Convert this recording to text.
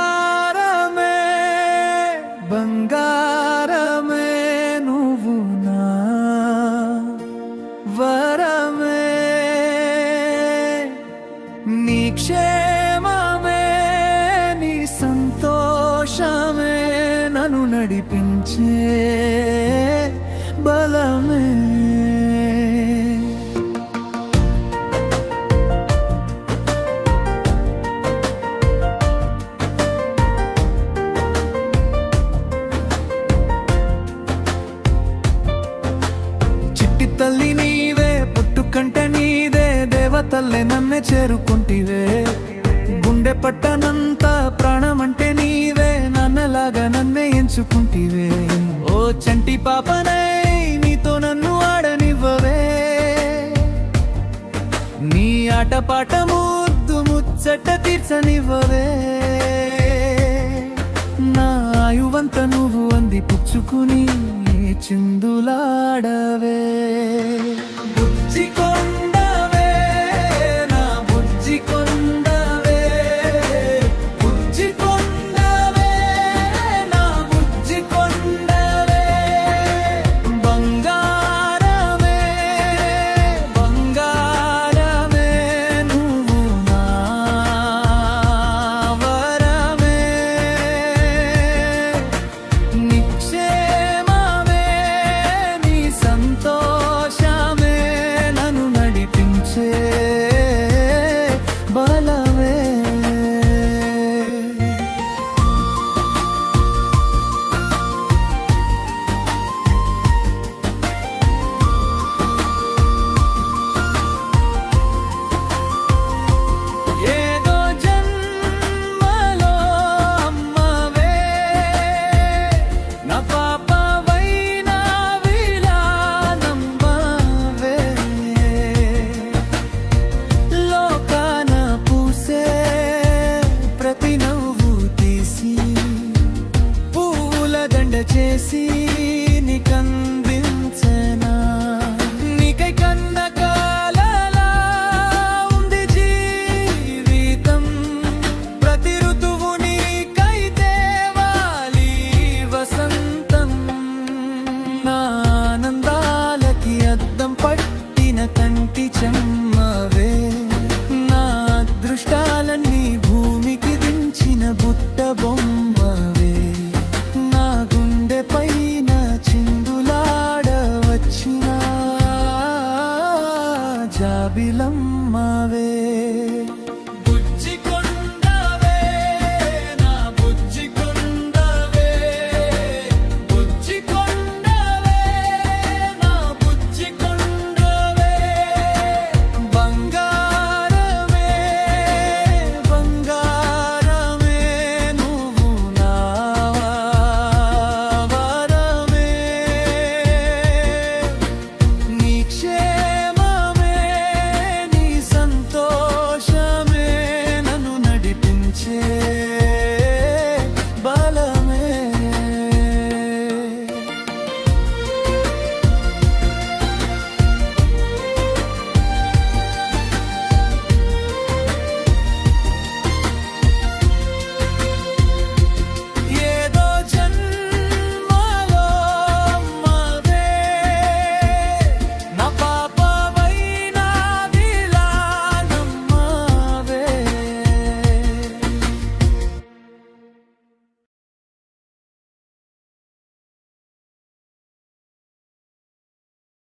బంగారమే బంగారమే నువ్వు నా వరమే నీ క్షేమమే నీ సంతోషమే నన్ను నడిపించే బలమే తల్లి నీవే పుట్టుకంటే నీదే దేవతల్లే నన్నే చేరుకుంటివే గుండె పట్టనంత ప్రాణం అంటే నీవే నన్నలాగా నన్నే ఎంచుకుంటివే ఓ చంటి పాపనై నీతో నన్ను ఆడనివ్వవే నీ ఆటపాట ముద్దు ముచ్చట తీర్చనివ్వవే నా ఆయువంత నువ్వు అంది పుచ్చుకుని చిందులాడవే బుజ్జి కొండవే నా బుజ్జి కొండవే బుజ్జి కొండవే నా బుజ్జి కొండవే బంగారమే బంగారమే నువ్వు నా వరమే నిక్షే సంతోషమే నన్ను నడిపించే బలమే ఏదో జన్మలో అమ్మవే నా పాప చేసి నీకందించనా నీకై కన్న కాలలా ఉంది జీవితం ప్రతి ఋతువు నీకై దేవాలి వసంతం నా ఆనందాలకి అద్దం పట్టిన కంటి చెమ్మవే నా అదృష్టాలన్నీ భూమికి దించిన బుట్ట బొమ్మ